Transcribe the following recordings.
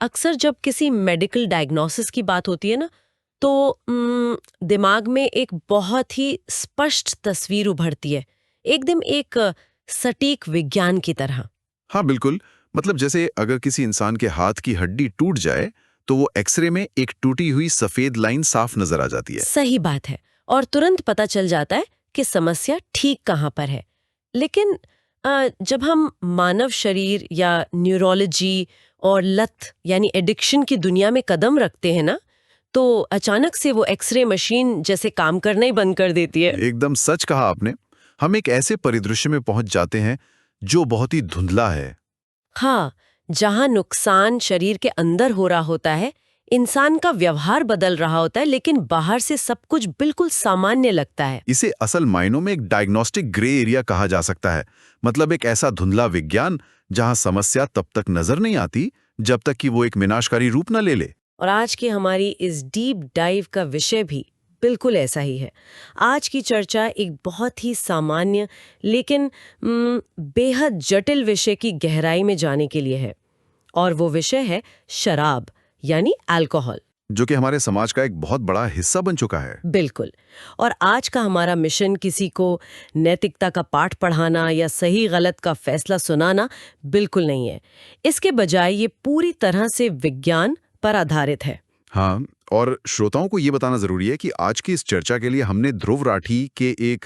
अक्सर जब किसी मेडिकल डायग्नोसिस की बात होती है ना, तो दिमाग में एक बहुत ही स्पष्ट तस्वीर उभरती है, एकदम एक सटीक विज्ञान की तरह। हाँ बिल्कुल। मतलब जैसे अगर किसी इंसान के हाथ की हड्डी टूट जाए तो वो एक्सरे में एक टूटी हुई सफेद लाइन साफ नजर आ जाती है। सही बात है। और तुरंत पता चल जाता है कि समस्या ठीक कहाँ पर है। लेकिन जब हम मानव शरीर या न्यूरोलॉजी और लत यानी एडिक्शन की दुनिया में कदम रखते हैं ना, तो अचानक से वो एक्सरे मशीन जैसे काम करना ही बंद कर देती है। एकदम सच कहा आपने। हम एक ऐसे परिदृश्य में पहुंच जाते हैं जो बहुत ही धुंधला है। हाँ, जहाँ नुकसान शरीर के अंदर हो रहा होता है, इंसान का व्यवहार बदल रहा होता है, लेकिन बाहर से सब कुछ बिल्कुल सामान्य लगता है। इसे असल मायनों में एक डायग्नोस्टिक ग्रे एरिया कहा जा सकता है। मतलब एक ऐसा धुंधला विज्ञान जहां समस्या तब तक नजर नहीं आती जब तक कि वो एक विनाशकारी रूप न ले ले। और आज की हमारी इस डीप डाइव का विषय भी बिल्कुल ऐसा ही है। आज की चर्चा एक बहुत ही सामान्य लेकिन बेहद जटिल विषय की गहराई में जाने के लिए है। और वो विषय है शराब यानी अल्कोहल। जो कि हमारे समाज का एक बहुत बड़ा हिस्सा बन चुका है। बिल्कुल। और आज का हमारा मिशन किसी को नैतिकता का पाठ पढ़ाना या सही गलत का फैसला सुनाना बिल्कुल नहीं है। इसके बजाय ये पूरी तरह से विज्ञान पर आधारित है। हाँ, और श्रोताओं को ये बताना जरूरी है कि आज की इस चर्चा के लिए हमने ध्रुव राठी के एक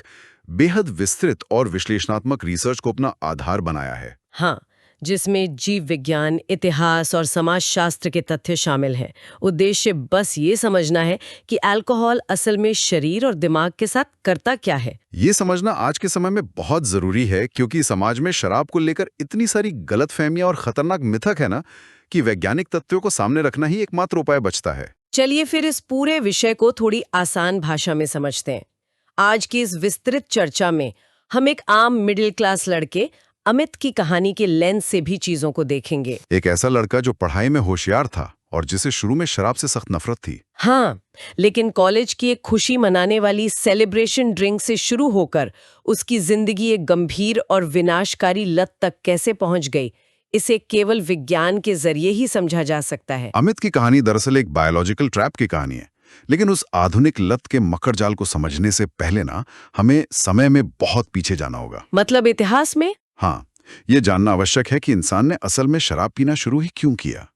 बेहद विस्तृत और विश्लेषणात्मक रिसर्च को अपना आधार बनाया है। हाँ, जिसमें जीव विज्ञान, इतिहास और समाजशास्त्र के तथ्य शामिल हैं। उद्देश्य बस ये समझना है कि अल्कोहल असल में शरीर और दिमाग के साथ करता क्या है। ये समझना आज के समय में बहुत जरूरी है क्योंकि समाज में शराब को लेकर इतनी सारी गलतफहमियां और खतरनाक मिथक है ना कि वैज्ञानिक तथ्यों को सामने रखना ही एकमात्र उपाय बचता है। चलिए फिर इस पूरे विषय को थोड़ी आसान भाषा में समझते हैं। आज की इस विस्तृत चर्चा में हम एक आम मिडिल क्लास लड़के अमित की कहानी के लेंस से भी चीजों को देखेंगे। एक ऐसा लड़का जो पढ़ाई में होशियार था और जिसे शुरू में शराब से सख्त नफरत थी। हाँ, लेकिन कॉलेज की एक खुशी मनाने वाली सेलिब्रेशन ड्रिंक से शुरू होकर उसकी जिंदगी एक गंभीर और विनाशकारी लत तक कैसे पहुंच गई, इसे केवल विज्ञान के जरिए ही समझा जा सकता है। अमित की कहानी दरअसल एक बायोलॉजिकल ट्रैप की कहानी है, लेकिन उस आधुनिक लत के मकड़ जाल को समझने से पहले ना हमें समय में बहुत पीछे जाना होगा। मतलब इतिहास में। हाँ, ये जानना आवश्यक है कि इंसान ने असल में शराब पीना शुरू ही क्यों किया।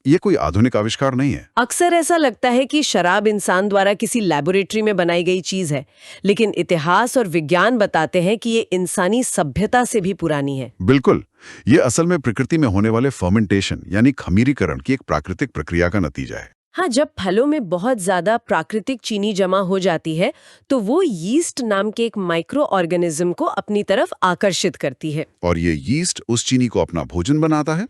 ये कोई आधुनिक आविष्कार नहीं है। अक्सर ऐसा लगता है कि शराब इंसान द्वारा किसी लैबोरेटरी में बनाई गई चीज है, लेकिन इतिहास और विज्ञान बताते हैं कि ये इंसानी सभ्यता से भी पुरानी है। बिल्कुल, ये असल में प्रकृति में होने वाले फर्मेंटेशन यानी खमीरीकरण की एक प्राकृतिक प्रक्रिया का नतीजा है। हाँ, जब फलों में बहुत ज्यादा प्राकृतिक चीनी जमा हो जाती है, तो वो यीस्ट नाम के एक माइक्रो ऑर्गेनिज्म को अपनी तरफ आकर्षित करती है। और ये यीस्ट उस चीनी को अपना भोजन बनाता है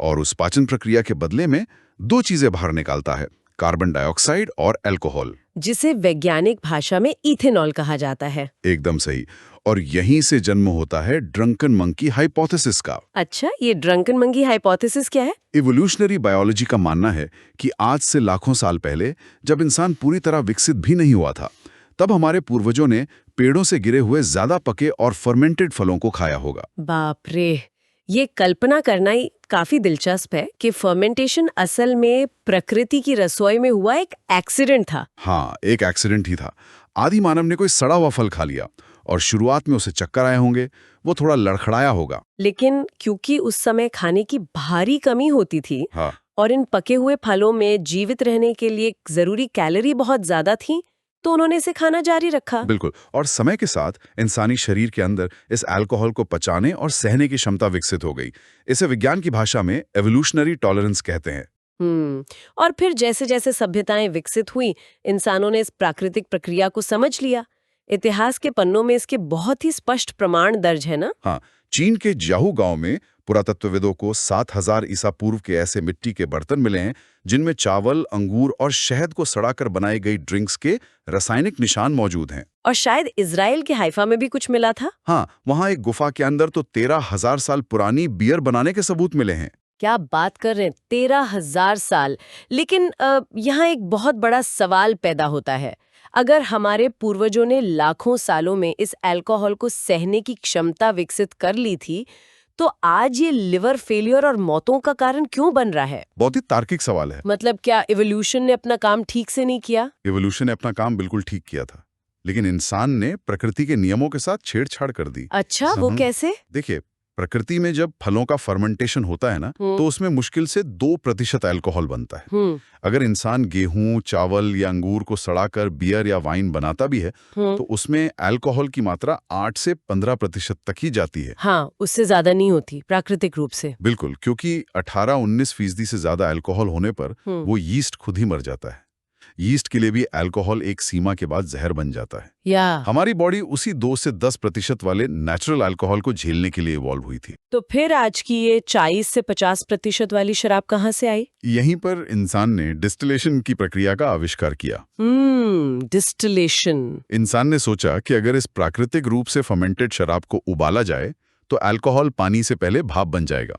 और उस पाचन प्रक्रिया के बदले में दो चीजें बाहर निकालता है, कार्बन डाइऑक्साइड और अल्कोहल, जिसे वैज्ञानिक भाषा में इथेनॉल कहा जाता है। एकदम सही। और यहीं से जन्म होता है ड्रंकन मंकी हाइपोथेसिस का। अच्छा, ये ड्रंकन मंकी हाइपोथेसिस क्या है? इवोल्यूशनरी बायोलॉजी का मानना है कि आज से लाखों साल पहले जब इंसान पूरी तरह विकसित भी नहीं हुआ था, तब हमारे पूर्वजों ने पेड़ों से गिरे हुए ज्यादा पके और फर्मेंटेड फलों को खाया होगा। बाप रे, ये कल्पना करना ही काफी दिलचस्प है कि फर्मेंटेशन असल में प्रकृति की रसोई में हुआ एक एक्सीडेंट था। हाँ, एक एक्सीडेंट ही था। आदि मानव ने कोई सड़ा हुआ फल खा लिया और शुरुआत में उसे चक्कर आए होंगे, वो थोड़ा लड़खड़ाया होगा। लेकिन क्योंकि उस समय खाने की भारी कमी होती थी, हाँ, और इन पके हुए फलों में जीवित रहने के लिए जरूरी कैलोरी बहुत ज्यादा थी, तो उन्होंने इसे खाना जारी रखा। बिल्कुल। और समय के साथ इंसानी शरीर के अंदर इस अल्कोहल को पचाने और सहने की क्षमता विकसित हो गई। इसे विज्ञान की भाषा में एवोल्यूशनरी टॉलरेंस कहते हैं। और फिर जैसे जैसे सभ्यताएं विकसित हुई, इंसानों ने इस प्राकृतिक प्रक्रिया को समझ लिया। इतिहास के पन्नों में इसके बहुत ही स्पष्ट प्रमाण दर्ज है ना। हाँ, चीन के जाहू गांव में पुरातत्वविदों को 7000 ईसा पूर्व के ऐसे मिट्टी के बर्तन मिले हैं जिनमें चावल, अंगूर और शहद को सड़ाकर बनाई गई ड्रिंक्स के रासायनिक निशान मौजूद हैं। और शायद इजराइल के हाइफा में भी कुछ मिला था। हाँ, वहां एक गुफा के अंदर तो 13,000 साल पुरानी बियर बनाने के सबूत मिले हैं। क्या बात कर रहे हैं, 13,000 साल। लेकिन यहाँ एक बहुत बड़ा सवाल पैदा होता है। अगर हमारे पूर्वजों ने लाखों सालों में इस अल्कोहल को सहने की क्षमता विकसित कर ली थी, तो आज ये लिवर फेलियर और मौतों का कारण क्यों बन रहा है? बहुत ही तार्किक सवाल है। मतलब क्या इवोल्यूशन ने अपना काम ठीक से नहीं किया? इवोल्यूशन ने अपना काम बिल्कुल ठीक किया था, लेकिन इंसान ने प्रकृति के नियमों के साथ छेड़छाड़ कर दी। अच्छा, वो कैसे? देखिए, प्रकृति में जब फलों का फर्मेंटेशन होता है ना, तो उसमें मुश्किल से 2% अल्कोहल बनता है। अगर इंसान गेहूं, चावल या अंगूर को सड़ाकर बियर या वाइन बनाता भी है, तो उसमें अल्कोहल की मात्रा 8 से 15% तक ही जाती है। हाँ, उससे ज्यादा नहीं होती प्राकृतिक रूप से। बिल्कुल, क्योंकि 18-19% से ज्यादा अल्कोहल होने पर वो यीस्ट खुद ही मर जाता है। यीस्ट के लिए भी अल्कोहल एक सीमा के बाद जहर बन जाता है। या हमारी बॉडी उसी 2 से 10% वाले नेचुरल अल्कोहल को झेलने के लिए इवॉल्व हुई थी। तो फिर आज की ये 40 से 50% वाली शराब कहाँ से आई? यहीं पर इंसान ने डिस्टिलेशन की प्रक्रिया का आविष्कार किया। डिस्टिलेशन। इंसान ने सोचा कि अगर इस प्राकृतिक रूप से फर्मेंटेड शराब को उबाला जाए तो अल्कोहल पानी से पहले भाप बन जाएगा।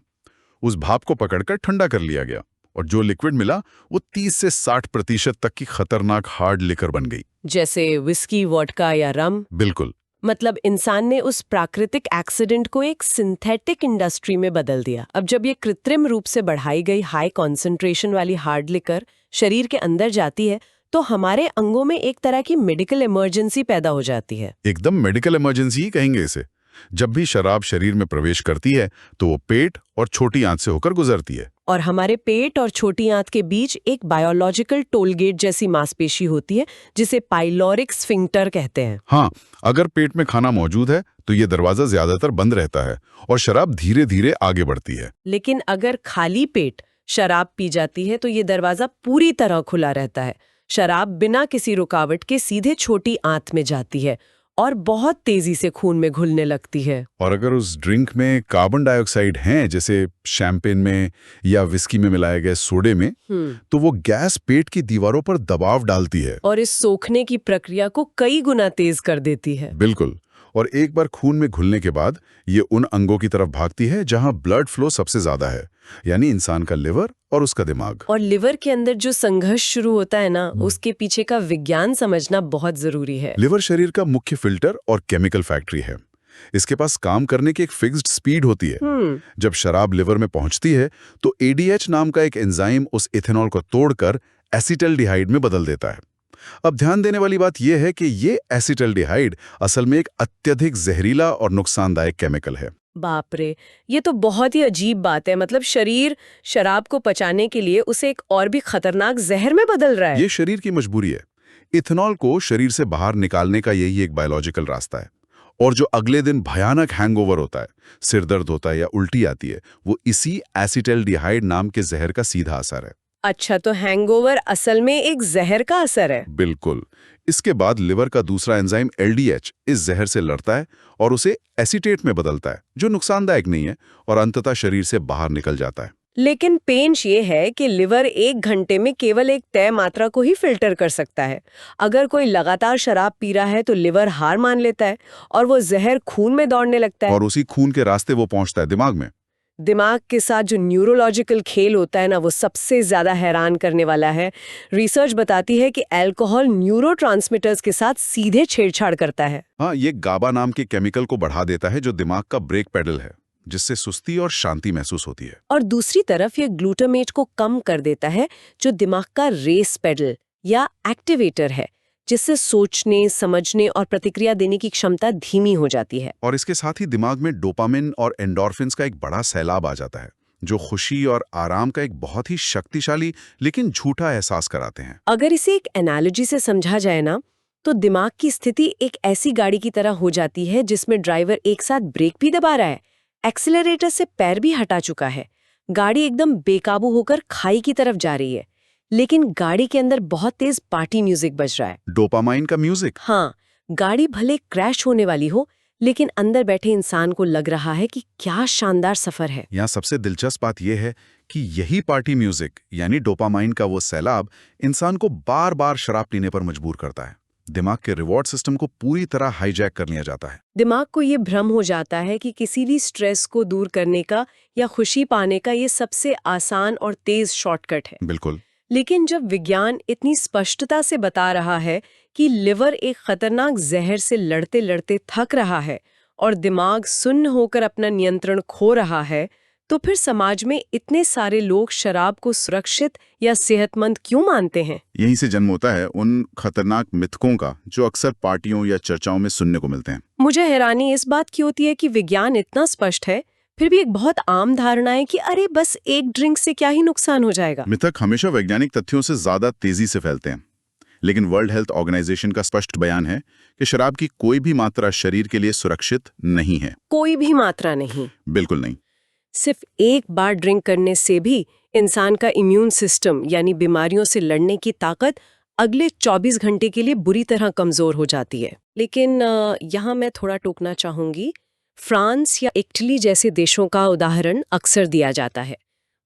उस भाप को पकड़कर ठंडा कर लिया गया और जो लिक्विड मिला वो 30 से 60% तक की खतरनाक हार्ड लिकर बन गई। जैसे विस्की, वोडका या रम? बिल्कुल। मतलब इंसान ने उस प्राकृतिक एक्सीडेंट को एक सिंथेटिक इंडस्ट्री में बदल दिया। अब जब ये कृत्रिम रूप से बढ़ाई गई हाई कॉन्सेंट्रेशन वाली हार्ड लिकर शरीर के अंदर जाती है तो हमारे अंगों में एक तरह की मेडिकल इमरजेंसी पैदा हो जाती है। एकदम मेडिकल इमरजेंसी ही कहेंगे इसे। जब भी शराब शरीर में प्रवेश करती है तो वो पेट और छोटी आंत से होकर गुजरती है। और हमारे पेट और छोटी आंत के बीच एक बायोलॉजिकल टोलगेट जैसी मांसपेशी होती है जिसे पाइलोरिक स्फिंक्टर कहते हैं। हाँ, अगर पेट में खाना मौजूद है तो ये दरवाजा ज्यादातर बंद रहता है और शराब धीरे धीरे आगे बढ़ती है। लेकिन अगर खाली पेट शराब पी जाती है तो ये दरवाजा पूरी तरह खुला रहता है। शराब बिना किसी रुकावट के सीधे छोटी आंत में जाती है और बहुत तेजी से खून में घुलने लगती है। और अगर उस ड्रिंक में कार्बन डाइऑक्साइड है, जैसे शैंपेन में या विस्की में मिलाए गए सोडे में, तो वो गैस पेट की दीवारों पर दबाव डालती है और इस सोखने की प्रक्रिया को कई गुना तेज कर देती है। बिल्कुल। और एक बार खून में घुलने के बाद ये उन अंगों की तरफ भागती है जहां ब्लड फ्लो सबसे ज्यादा है, यानी इंसान का लिवर और उसका दिमाग। और लिवर के अंदर जो संघर्ष शुरू होता है ना, उसके पीछे का विज्ञान समझना बहुत जरूरी है। लिवर शरीर का मुख्य फिल्टर और केमिकल फैक्ट्री है। इसके पास काम करने की एक फिक्स्ड स्पीड होती है। जब शराब लिवर में पहुंचती है तो ADH नाम का एक एंजाइम उस इथेनॉल को तोड़कर एसिटल्डिहाइड में बदल देता है। अब ध्यान देने वाली बात यह है कि ये एसिटल्डिहाइड असल में एक अत्यधिक जहरीला और नुकसानदायक केमिकल है। बाप रे, ये तो बहुत ही अजीब बात है। मतलब शरीर शराब को पचाने के लिए उसे एक और भी खतरनाक जहर में बदल रहा है। ये शरीर की मजबूरी है। इथेनॉल को शरीर से बाहर निकालने का यही एक बायोलॉजिकल रास्ता है। और जो अगले दिन भयानक हैंगओवर होता है, सिर दर्द होता है या उल्टी आती है, वो इसी एसिटल्डिहाइड नाम के जहर का सीधा असर है। अच्छा, तो हैंगओवर असल में एक जहर का असर है? बिल्कुल। इसके बाद लिवर का दूसरा एंजाइम LDH इस जहर से लड़ता है और उसे एसीटेट में बदलता है, जो नुकसानदायक नहीं है, और अंततः शरीर से बाहर निकल जाता है। लेकिन पेंच ये है कि लिवर 1 घंटे में केवल एक तय मात्रा को ही फिल्टर कर सकता है। अगर कोई लगातार शराब पी रहा है तो लिवर हार मान लेता है और वो जहर खून में दौड़ने लगता है। और उसी खून के रास्ते वो पहुंचता है दिमाग में। दिमाग के साथ जो न्यूरोलॉजिकल खेल होता है ना, वो सबसे ज्यादा हैरान करने वाला है। रिसर्च बताती है कि अल्कोहल न्यूरोट्रांसमीटर्स के साथ सीधे छेड़छाड़ करता है। हाँ, ये गाबा नाम के केमिकल को बढ़ा देता है जो दिमाग का ब्रेक पेडल है, जिससे सुस्ती और शांति महसूस होती है। और दूसरी तरफ ये ग्लूटामेट को कम कर देता है, जो दिमाग का रेस पेडल या एक्टिवेटर है, जिससे सोचने, समझने और प्रतिक्रिया देने की क्षमता धीमी हो जाती है। और इसके साथ ही दिमाग में डोपामिन और एंडोर्फिन्स का एक बड़ा सैलाब आ जाता है, जो खुशी और आराम का एक बहुत ही शक्तिशाली लेकिन झूठा एहसास कराते हैं। अगर इसे एक एनालॉजी से समझा जाए ना, तो दिमाग की स्थिति एक ऐसी गाड़ी की तरह हो जाती है जिसमें ड्राइवर एक साथ ब्रेक भी दबा रहा है, एक्सीलरेटर से पैर भी हटा चुका है। गाड़ी एकदम बेकाबू होकर खाई की तरफ जा रही है, लेकिन गाड़ी के अंदर बहुत तेज पार्टी म्यूजिक बज रहा है। डोपामाइन का म्यूजिक। हाँ, गाड़ी भले क्रैश होने वाली हो, लेकिन अंदर बैठे इंसान को लग रहा है कि क्या शानदार सफर है। यहाँ सबसे दिलचस्प बात यह है कि यही पार्टी म्यूजिक यानी डोपामाइन का वो सैलाब इंसान को बार बार शराब पीने पर मजबूर करता है। दिमाग के रिवॉर्ड सिस्टम को पूरी तरह हाईजैक कर लिया जाता है। दिमाग को ये भ्रम हो जाता है कि किसी भी स्ट्रेस को दूर करने का या खुशी पाने का ये सबसे आसान और तेज शॉर्टकट है। बिल्कुल। लेकिन जब विज्ञान इतनी स्पष्टता से बता रहा है कि लिवर एक खतरनाक जहर से लड़ते लड़ते थक रहा है और दिमाग सुन्न होकर अपना नियंत्रण खो रहा है, तो फिर समाज में इतने सारे लोग शराब को सुरक्षित या सेहतमंद क्यों मानते हैं? यहीं से जन्म होता है उन खतरनाक मिथकों का जो अक्सर पार्टियों या चर्चाओं में सुनने को मिलते हैं। मुझे हैरानी इस बात की होती है कि विज्ञान इतना स्पष्ट है, फिर भी एक बहुत आम धारणा है कि अरे बस एक ड्रिंक से क्या ही नुकसान हो जाएगा। मिथक हमेशा वैज्ञानिक तथ्यों से ज्यादा तेजी से फैलते हैं, लेकिन वर्ल्ड हेल्थ ऑर्गेनाइजेशन का स्पष्ट बयान है कि शराब की कोई भी मात्रा शरीर के लिए सुरक्षित नहीं है। कोई भी मात्रा नहीं? बिल्कुल नहीं। सिर्फ एक बार ड्रिंक करने से भी इंसान का इम्यून सिस्टम यानी बीमारियों से लड़ने की ताकत अगले 24 घंटे के लिए बुरी तरह कमजोर हो जाती है। लेकिन यहाँ मैं थोड़ा टोकना चाहूंगी। फ्रांस या इटली जैसे देशों का उदाहरण अक्सर दिया जाता है।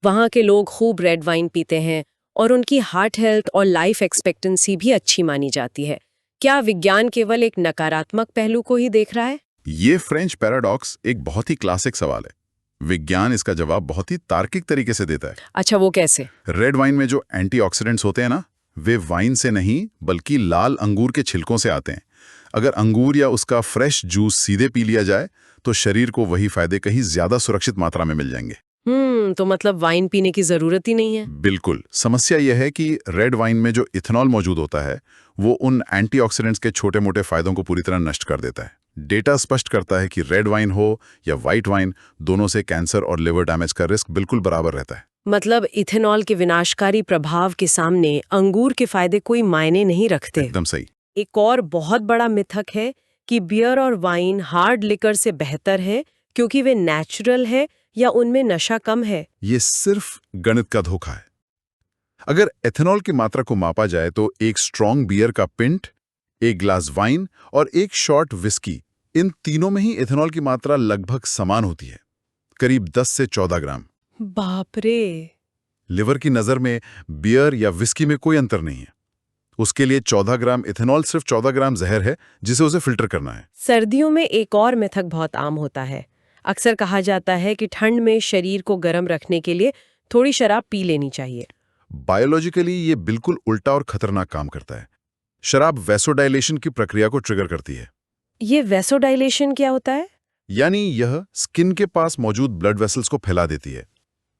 वहाँ के लोग खूब रेड वाइन पीते हैं और उनकी हार्ट हेल्थ और लाइफ एक्सपेक्टेंसी भी अच्छी मानी जाती है। क्या विज्ञान केवल एक नकारात्मक पहलू को ही देख रहा है? ये फ्रेंच पैराडॉक्स एक बहुत ही क्लासिक सवाल है। विज्ञान इसका जवाब बहुत ही तार्किक तरीके से देता है। अच्छा, वो कैसे? रेड वाइन में जो एंटीऑक्सीडेंट्स होते हैं ना, वे वाइन से नहीं बल्कि लाल अंगूर के छिलकों से आते हैं। अगर अंगूर या उसका फ्रेश जूस सीधे पी लिया जाए तो शरीर को वही फायदे कहीं ज्यादा सुरक्षित मात्रा में मिल जाएंगे। तो मतलब वाइन पीने की जरूरत ही नहीं है? बिल्कुल। समस्या यह है कि रेड वाइन में जो इथेनॉल मौजूद होता है वो उन एंटीऑक्सीडेंट्स के छोटे मोटे फायदों को पूरी तरह नष्ट कर देता है। डेटा स्पष्ट करता है कि रेड वाइन हो या व्हाइट वाइन, दोनों से कैंसर और लिवर डैमेज का रिस्क बिल्कुल बराबर रहता है। मतलब इथेनॉल के विनाशकारी प्रभाव के सामने अंगूर के फायदे कोई मायने नहीं रखते। एकदम सही। एक और बहुत बड़ा मिथक है कि बियर और वाइन हार्ड लिकर से बेहतर है क्योंकि वे नेचुरल है या उनमें नशा कम है। ये सिर्फ गणित का धोखा है। अगर एथेनॉल की मात्रा को मापा जाए तो एक स्ट्रॉन्ग बियर का पिंट, एक ग्लास वाइन और एक शॉट विस्की, इन तीनों में ही एथेनॉल की मात्रा लगभग समान होती है, करीब 10 से 14 ग्राम। बाप रे! लिवर की नजर में बियर या विस्की में कोई अंतर नहीं है। उसके लिए 14 ग्राम इथेनॉल सिर्फ 14 ग्राम जहर है जिसे उसे फिल्टर करना है। सर्दियों में एक और मिथक बहुत आम होता है। अक्सर कहा जाता है कि ठंड में शरीर को गर्म रखने के लिए थोड़ी शराब पी लेनी चाहिए। बायोलॉजिकली ये बिल्कुल उल्टा और खतरनाक काम करता है। शराब वैसोडाइलेशन की प्रक्रिया को ट्रिगर करती है। ये वैसोडाइलेशन क्या होता है? यानी यह स्किन के पास मौजूद ब्लड वेसल्स को फैला देती है।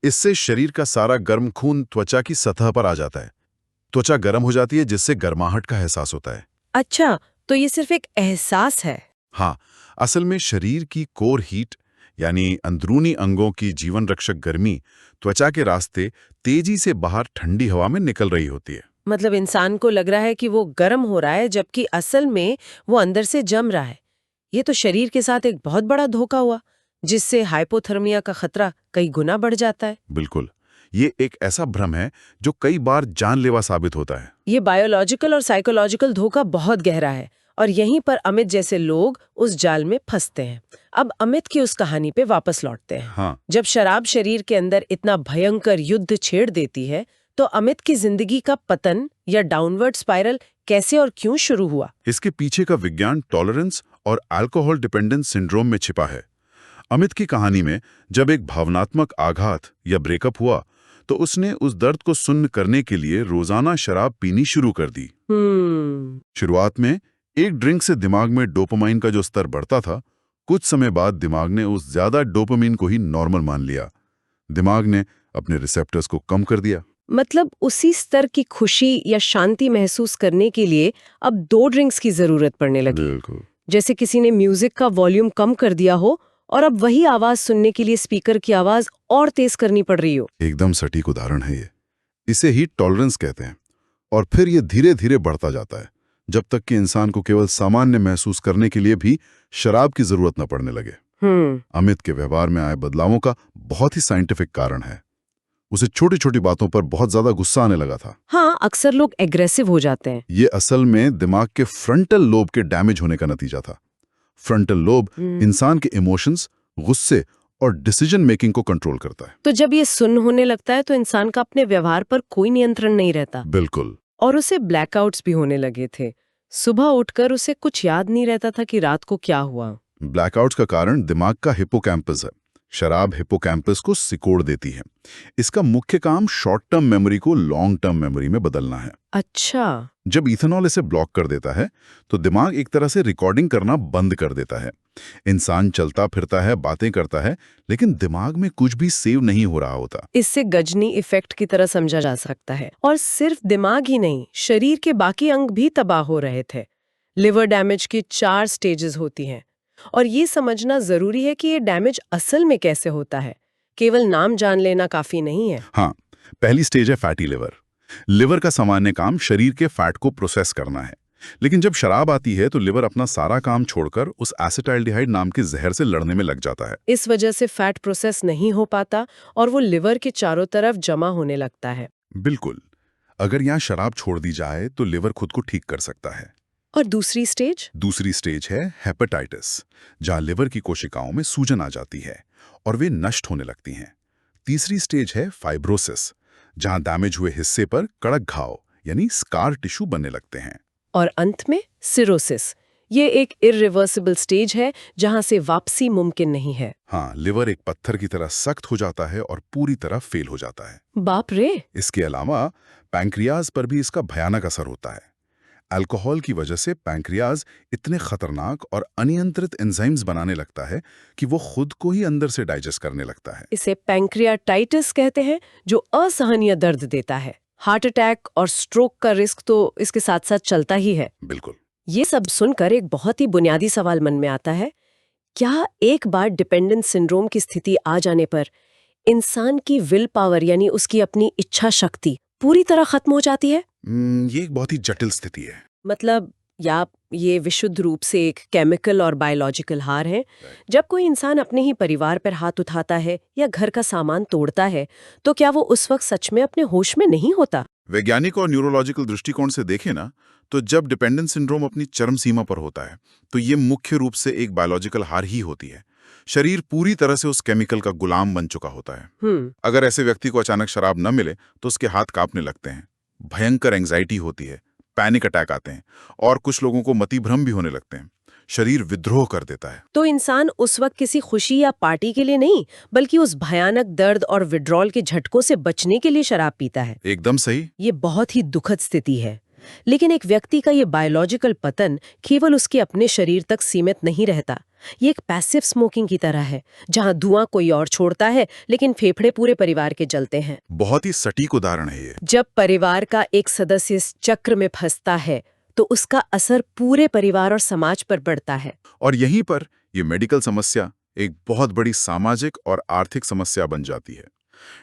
इससे शरीर का सारा गर्म खून त्वचा की सतह पर आ जाता है। त्वचा गर्म हो जाती है जिससे गर्माहट का एहसास होता है। अच्छा, तो ये सिर्फ एक एहसास है? हाँ, असल में शरीर की कोर हीट यानी अंदरूनी अंगों की जीवन रक्षक गर्मी त्वचा के रास्ते तेजी से बाहर ठंडी हवा में निकल रही होती है। मतलब इंसान को लग रहा है कि वो गर्म हो रहा है जबकि असल में वो अंदर से जम रहा है। ये तो शरीर के साथ एक बहुत बड़ा धोखा हुआ, जिससे हाइपोथर्मिया का खतरा कई गुना बढ़ जाता है। बिल्कुल। ये एक ऐसा भ्रम है जो कई बार जानलेवा साबित होता है। ये बायोलॉजिकल और साइकोलॉजिकल धोखा बहुत गहरा है और यहीं पर अमित जैसे लोग उस जाल में फंसते हैं। अब अमित की उस कहानी पे वापस लौटते हैं। हाँ। जब शराब शरीर के अंदर इतना भयंकर युद्ध छेड़ देती है तो अमित की जिंदगी का पतन या डाउनवर्ड स्पाइरल कैसे और क्यों शुरू हुआ? इसके पीछे का विज्ञान टॉलरेंस और अल्कोहल डिपेंडेंस सिंड्रोम में छिपा है। अमित की कहानी में जब एक भावनात्मक आघात या ब्रेकअप हुआ तो उसने उस दर्द को सुन्न करने के लिए रोजाना शराब पीनी शुरू कर दी। शुरुआत में एक ड्रिंक से दिमाग में डोपामाइन का जो स्तर बढ़ता था, कुछ समय बाद दिमाग ने उस ज्यादा डोपामाइन को ही नॉर्मल मान लिया। दिमाग ने अपने रिसेप्टर्स को कम कर दिया। मतलब उसी स्तर की खुशी या शांति महसूस करने के लिए अब 2 ड्रिंक्स की जरूरत पड़ने लगी। बिल्कुल। जैसे किसी ने म्यूजिक का वॉल्यूम कम कर दिया हो और अब वही आवाज सुनने के लिए स्पीकर की आवाज और तेज करनी पड़ रही हो। एकदम सटीक उदाहरण है ये। इसे हीट टॉलरेंस कहते हैं। और फिर ये धीरे धीरे बढ़ता जाता है जब तक कि इंसान को केवल सामान्य महसूस करने के लिए भी शराब की जरूरत न पड़ने लगे। अमित के व्यवहार में आए बदलावों का बहुत ही साइंटिफिक कारण है। उसे छोटी छोटी बातों पर बहुत ज्यादा गुस्सा आने लगा था। हाँ, अक्सर लोग एग्रेसिव हो जाते हैं। ये असल में दिमाग के फ्रंटल लोब के डैमेज होने का नतीजा था। फ्रंटल लोब इंसान के इमोशंस, गुस्से और डिसीजन मेकिंग को कंट्रोल करता है। तो जब ये सुन्न होने लगता है तो इंसान का अपने व्यवहार पर कोई नियंत्रण नहीं रहता। बिल्कुल। और उसे ब्लैकआउट्स भी होने लगे थे। सुबह उठकर उसे कुछ याद नहीं रहता था कि रात को क्या हुआ। ब्लैकआउट्स का कारण दिमाग का हिप्पोकैम्पस है। शराब हिप्पोकैम्पस को सिकोड़ देती है। इसका मुख्य काम शॉर्ट टर्म मेमोरी को लॉन्ग टर्म मेमोरी में बदलना है। अच्छा। जब इथेनॉल इसे ब्लॉक कर देता है तो दिमाग एक तरह से रिकॉर्डिंग करना बंद कर देता है। इंसान चलता फिरता है, बातें करता है, लेकिन दिमाग में कुछ भी सेव नहीं हो रहा होता। इससे गजनी इफेक्ट की तरह समझा जा सकता है। और सिर्फ दिमाग ही नहीं, शरीर के बाकी अंग भी तबाह हो रहे थे। लिवर डैमेज की 4 स्टेजेस होती हैं और ये समझना जरूरी है कि ये डैमेज असल में कैसे होता है। केवल नाम जान लेना काफी नहीं है। हाँ, पहली स्टेज है फैटी लिवर। लिवर का सामान्य काम शरीर के फैट को प्रोसेस करना है, लेकिन जब शराब आती है तो लिवर अपना सारा काम छोड़कर उस एसिटाइलडिहाइड नाम के जहर से लड़ने में लग जाता है। इस वजह से फैट प्रोसेस नहीं हो पाता और वो लिवर के चारों तरफ जमा होने लगता है। बिल्कुल। अगर यहाँ शराब छोड़ दी जाए तो लिवर खुद को ठीक कर सकता है। और दूसरी स्टेज? दूसरी स्टेज है हेपेटाइटिस, जहाँ लिवर की कोशिकाओं में सूजन आ जाती है और वे नष्ट होने लगती हैं। तीसरी स्टेज है फाइब्रोसिस, जहाँ डैमेज हुए हिस्से पर कड़क घाव यानी स्कार टिश्यू बनने लगते हैं। और अंत में सिरोसिस। ये एक इरिवर्सिबल स्टेज है जहां से वापसी मुमकिन नहीं है। हाँ, लिवर एक पत्थर की तरह सख्त हो जाता है और पूरी तरह फेल हो जाता है। बाप रे! इसके अलावा पैंक्रियाज पर भी इसका भयानक असर होता है। अल्कोहल की वजह से पैंक्रियाज इतने खतरनाक और अनियंत्रित एंजाइम्स बनाने लगता है कि वो खुद को ही अंदर से डाइजेस्ट करने लगता है। इसे पैंक्रियाटाइटिस कहते हैं, जो असहनीय दर्द देता है। हार्ट अटैक और स्ट्रोक का रिस्क तो इसके साथ साथ चलता ही है। बिल्कुल। ये सब सुनकर एक बहुत ही बुनियादी सवाल मन में आता है, क्या एक बार डिपेंडेंस सिंड्रोम की स्थिति आ जाने पर इंसान की विल पावर यानी उसकी अपनी इच्छा शक्ति पूरी तरह खत्म हो जाती है? ये एक बहुत ही जटिल स्थिति है। मतलब या ये विशुद्ध रूप से एक केमिकल और बायोलॉजिकल हार है? जब कोई इंसान अपने ही परिवार पर हाथ उठाता है या घर का सामान तोड़ता है, तो क्या वो उस वक्त सच में अपने होश में नहीं होता? वैज्ञानिक और न्यूरोलॉजिकल दृष्टिकोण से देखें ना, तो जब डिपेंडेंस सिंड्रोम अपनी चरम सीमा पर होता है तो ये मुख्य रूप से एक बायोलॉजिकल हार ही होती है। शरीर पूरी तरह से उस केमिकल का गुलाम बन चुका होता है। अगर ऐसे व्यक्ति को अचानक शराब न मिले तो उसके हाथ कांपने लगते हैं, भयंकर एंजाइटी होती है, पैनिक अटैक आते हैं और कुछ लोगों को मतिभ्रम भी होने लगते हैं। शरीर विद्रोह कर देता है। तो इंसान उस वक्त किसी खुशी या पार्टी के लिए नहीं, बल्कि उस भयानक दर्द और विड्रॉल के झटकों से बचने के लिए शराब पीता है। एकदम सही। ये बहुत ही दुखद स्थिति है। लेकिन एक व्यक्ति का ये बायोलॉजिकल पतन केवल उसके अपने शरीर तक सीमित नहीं रहता। ये एक पैसिव स्मोकिंग की तरह है, जहां धुआं कोई और छोड़ता है लेकिन फेफड़े पूरे परिवार के जलते हैं। बहुत ही सटीक उदाहरण है ये। जब परिवार का एक सदस्य इस चक्र में फंसता है तो उसका असर पूरे परिवार और समाज पर पड़ता है। और यहीं पर ये मेडिकल समस्या एक बहुत बड़ी सामाजिक और आर्थिक समस्या बन जाती है।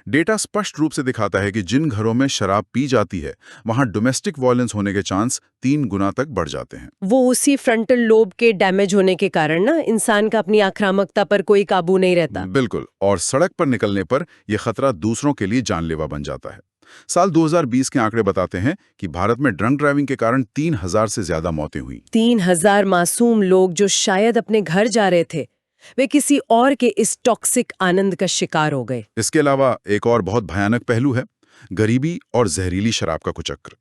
डेटा स्पष्ट रूप से दिखाता है कि जिन घरों में शराब पी जाती है वहां डोमेस्टिक वायलेंस होने के चांस 3 गुना तक बढ़ जाते हैं। वो उसी फ्रंटल लोब के डैमेज होने के कारण ना, इंसान का अपनी आक्रामकता पर कोई काबू नहीं रहता। बिल्कुल। और सड़क पर निकलने पर यह खतरा दूसरों के लिए जानलेवा बन जाता है। साल 2020 के आंकड़े बताते हैं कि भारत में ड्रंक ड्राइविंग के कारण 3000 से ज्यादा मौतें हुई। 3000 मासूम लोग जो शायद अपने घर जा रहे थे, वे किसी और के इस टॉक्सिक आनंद का शिकार हो गए। इसके अलावा एक और बहुत भयानक पहलू है गरीबी और जहरीली शराब का कुचक्र।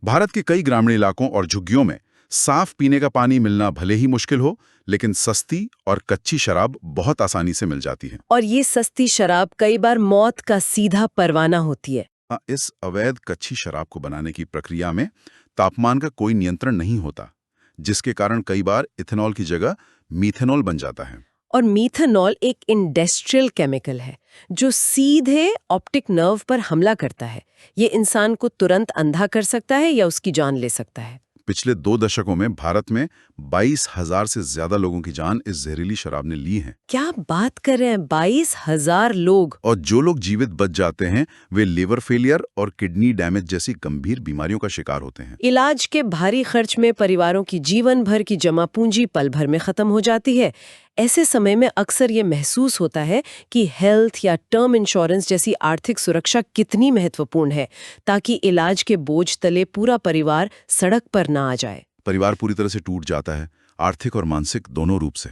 भारत के कई ग्रामीण इलाकों और झुग्गियों में साफ पीने का पानी मिलना भले ही मुश्किल हो, लेकिन सस्ती और कच्ची शराब बहुत आसानी से मिल जाती है। और ये सस्ती शराब कई बार मौत का सीधा परवाना होती है। इस अवैध कच्ची शराब को बनाने की प्रक्रिया में तापमान का कोई नियंत्रण नहीं होता, जिसके कारण कई बार इथेनॉल की जगह मीथेनॉल बन जाता है। और मीथेनॉल एक इंडस्ट्रियल केमिकल है जो सीधे ऑप्टिक नर्व पर हमला करता है। ये इंसान को तुरंत अंधा कर सकता है या उसकी जान ले सकता है। पिछले 2 दशकों में भारत में 22,000 से ज्यादा लोगों की जान इस जहरीली शराब ने ली है। क्या बात कर रहे हैं, 22,000 लोग! और जो लोग जीवित बच जाते हैं वे लिवर फेलियर और किडनी डैमेज जैसी गंभीर बीमारियों का शिकार होते हैं। इलाज के भारी खर्च में परिवारों की जीवन भर की जमा पूंजी पल भर में खत्म हो जाती है। ऐसे समय में अक्सर ये महसूस होता है कि हेल्थ या टर्म इंश्योरेंस जैसी आर्थिक सुरक्षा कितनी महत्वपूर्ण है, ताकि इलाज के बोझ तले पूरा परिवार सड़क पर ना आ जाए। परिवार पूरी तरह से टूट जाता है, आर्थिक और मानसिक दोनों रूप से।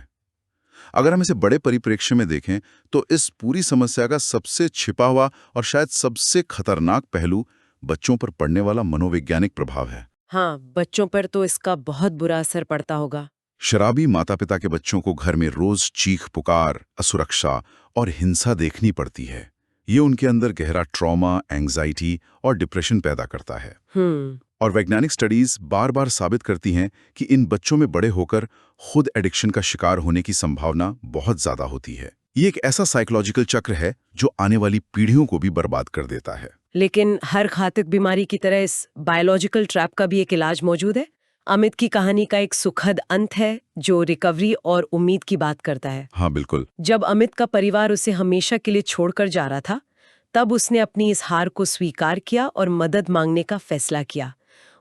अगर हम इसे बड़े परिप्रेक्ष्य में देखें तो इस पूरी समस्या का सबसे छिपा हुआ और शायद सबसे खतरनाक पहलू बच्चों पर पड़ने वाला मनोवैज्ञानिक प्रभाव है। हाँ, बच्चों पर तो इसका बहुत बुरा असर पड़ता होगा। शराबी माता पिता के बच्चों को घर में रोज चीख पुकार, असुरक्षा और हिंसा देखनी पड़ती है। ये उनके अंदर गहरा ट्रॉमा, एंग्जाइटी और डिप्रेशन पैदा करता है। और वैज्ञानिक स्टडीज बार बार साबित करती हैं कि इन बच्चों में बड़े होकर खुद एडिक्शन का शिकार होने की संभावना बहुत ज्यादा होती है। ये एक ऐसा साइकोलॉजिकल चक्र है जो आने वाली पीढ़ियों को भी बर्बाद कर देता है। लेकिन हर घातक बीमारी की तरह इस बायोलॉजिकल ट्रैप का भी एक इलाज मौजूद है। अमित की कहानी का एक सुखद अंत है जो रिकवरी और उम्मीद की बात करता है। हाँ बिल्कुल। जब अमित का परिवार उसे हमेशा के लिए छोड़कर जा रहा था, तब उसने अपनी इस हार को स्वीकार किया और मदद मांगने का फैसला किया।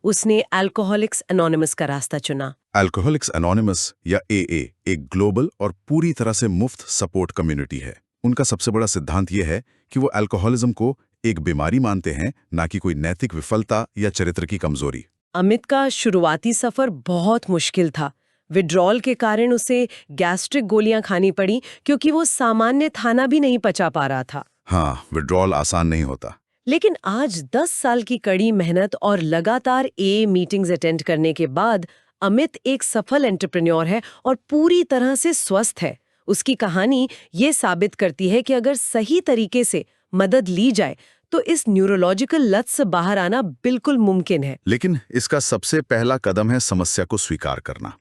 उसने अल्कोहलिक्स एनोनिमस का रास्ता चुना। अल्कोहलिक्स एनोनिमस या AA एक ग्लोबल और पूरी तरह से मुफ्त सपोर्ट कम्युनिटी है। उनका सबसे बड़ा सिद्धांत यह है कि वो अल्कोहलिज्म को एक बीमारी मानते हैं, ना कि कोई नैतिक विफलता या चरित्र की कमजोरी। अमित का शुरुआती सफर बहुत मुश्किल था। विड्रॉल के कारण उसे गैस्ट्रिक गोलियां खानी पड़ी क्योंकि वो सामान्य खाना भी नहीं पचा पा रहा था। हाँ, विड्रॉल आसान नहीं होता। लेकिन आज 10 साल की कड़ी मेहनत और लगातार AA मीटिंग्स अटेंड करने के बाद अमित एक सफल एंटरप्रेन्योर है और पूरी तरह से स्वस्थ है। उसकी कहानी ये साबित करती है कि अगर सही तरीके से मदद ली जाए तो इस न्यूरोलॉजिकल लत से बाहर आना बिल्कुल मुमकिन है। लेकिन इसका सबसे पहला कदम है समस्या को स्वीकार करना।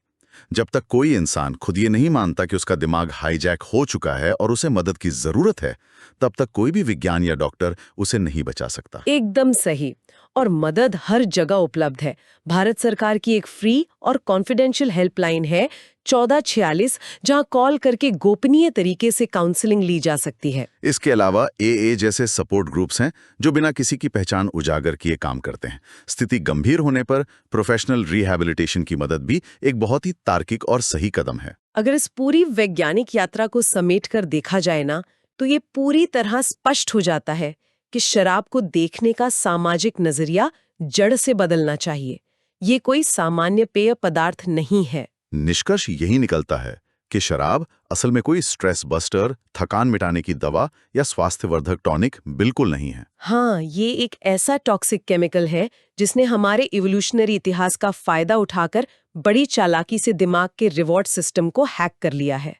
जब तक कोई इंसान खुद ये नहीं मानता कि उसका दिमाग हाईजैक हो चुका है और उसे मदद की जरूरत है, तब तक कोई भी विज्ञान या डॉक्टर उसे नहीं बचा सकता। एकदम सही। और मदद हर जगह उपलब्ध है। भारत सरकार की एक फ्री और कॉन्फिडेंशियल हेल्पलाइन है 1446, जहां कॉल करके गोपनीय तरीके से काउंसलिंग ली जा सकती है। इसके अलावा AA जैसे सपोर्ट ग्रुप्स हैं जो बिना किसी की पहचान उजागर किए काम करते हैं। स्थिति गंभीर होने पर प्रोफेशनल रिहैबिलिटेशन की मदद भी एक बहुत ही तार्किक और सही कदम है। अगर इस पूरी वैज्ञानिक यात्रा को समेटकर देखा जाए ना, तो ये पूरी तरह स्पष्ट हो जाता है कि शराब को देखने का सामाजिक नजरिया जड़ से बदलना चाहिए। ये कोई सामान्य पेय पदार्थ नहीं है। निष्कर्ष यही निकलता है कि शराब असल में कोई स्ट्रेस बस्टर, थकान मिटाने की दवा या स्वास्थ्यवर्धक टॉनिक बिल्कुल नहीं है। हाँ, ये एक ऐसा टॉक्सिक केमिकल है जिसने हमारे इवोल्यूशनरी इतिहास का फायदा उठाकर बड़ी चालाकी से दिमाग के रिवॉर्ड सिस्टम को हैक कर लिया है।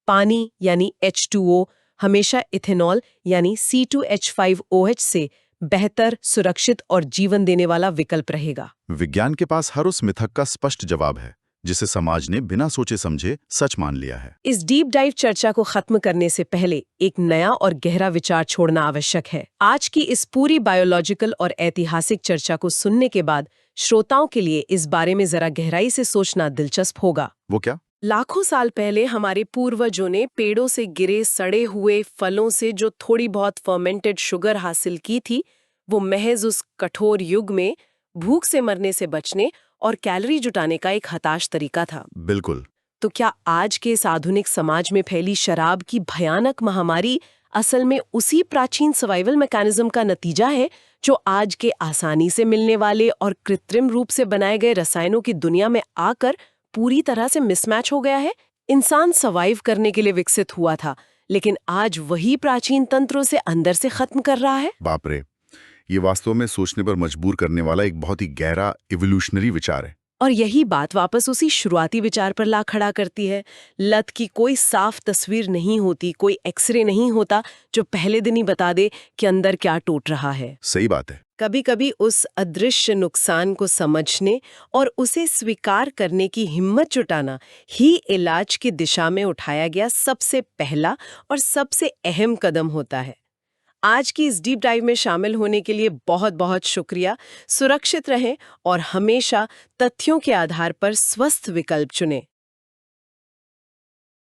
पानी यानी H2O हमेशा इथेनॉल यानी C2H5OH से बेहतर, सुरक्षित और जीवन देने वाला विकल्प रहेगा। विज्ञान के पास हर उस मिथक का स्पष्ट जवाब है जिसे समाज ने बिना सोचे समझे सच मान लिया है। इस डीप डाइव चर्चा को खत्म करने से पहले एक नया और गहरा विचार छोड़ना आवश्यक है। आज की इस पूरी बायोलॉजिकल और ऐतिहासिक चर्चा को सुनने के बाद श्रोताओं के लिए इस बारे में जरा गहराई से सोचना दिलचस्प होगा। वो क्या? लाखों साल पहले हमारे पूर्वजों ने पेड़ों से गिरे सड़े हुए फलों से जो थोड़ी बहुत फर्मेंटेड शुगर हासिल की थी, वो महज उस कठोर युग में भूख से मरने से बचने और कैलोरी जुटाने का एक हताश तरीका था। बिल्कुल। तो क्या आज के इस आधुनिक समाज में फैली शराब की भयानक महामारी असल में उसी प्राचीन सर्वाइवल मैकेनिज्म का नतीजा है जो आज के आसानी से मिलने वाले और कृत्रिम रूप से बनाए गए रसायनों की दुनिया में आकर पूरी तरह से मिसमैच हो गया है? इंसान सर्वाइव करने के लिए विकसित हुआ था, लेकिन आज वही प्राचीन तंत्रों से अंदर से खत्म कर रहा है। बाप रे, ये वास्तव में सोचने पर मजबूर करने वाला एक बहुत ही गहरा इवोल्यूशनरी विचार है। और यही बात वापस उसी शुरुआती विचार पर ला खड़ा करती है। लत की कोई साफ तस्वीर नहीं होती, कोई एक्सरे नहीं होता जो पहले दिन ही बता दे कि अंदर क्या टूट रहा है। सही बात है। कभी कभी उस अदृश्य नुकसान को समझने और उसे स्वीकार करने की हिम्मत जुटाना ही इलाज की दिशा में उठाया गया सबसे पहला और सबसे अहम कदम होता है। आज की इस डीप डाइव में शामिल होने के लिए बहुत बहुत शुक्रिया। सुरक्षित रहें और हमेशा तथ्यों के आधार पर स्वस्थ विकल्प चुनें।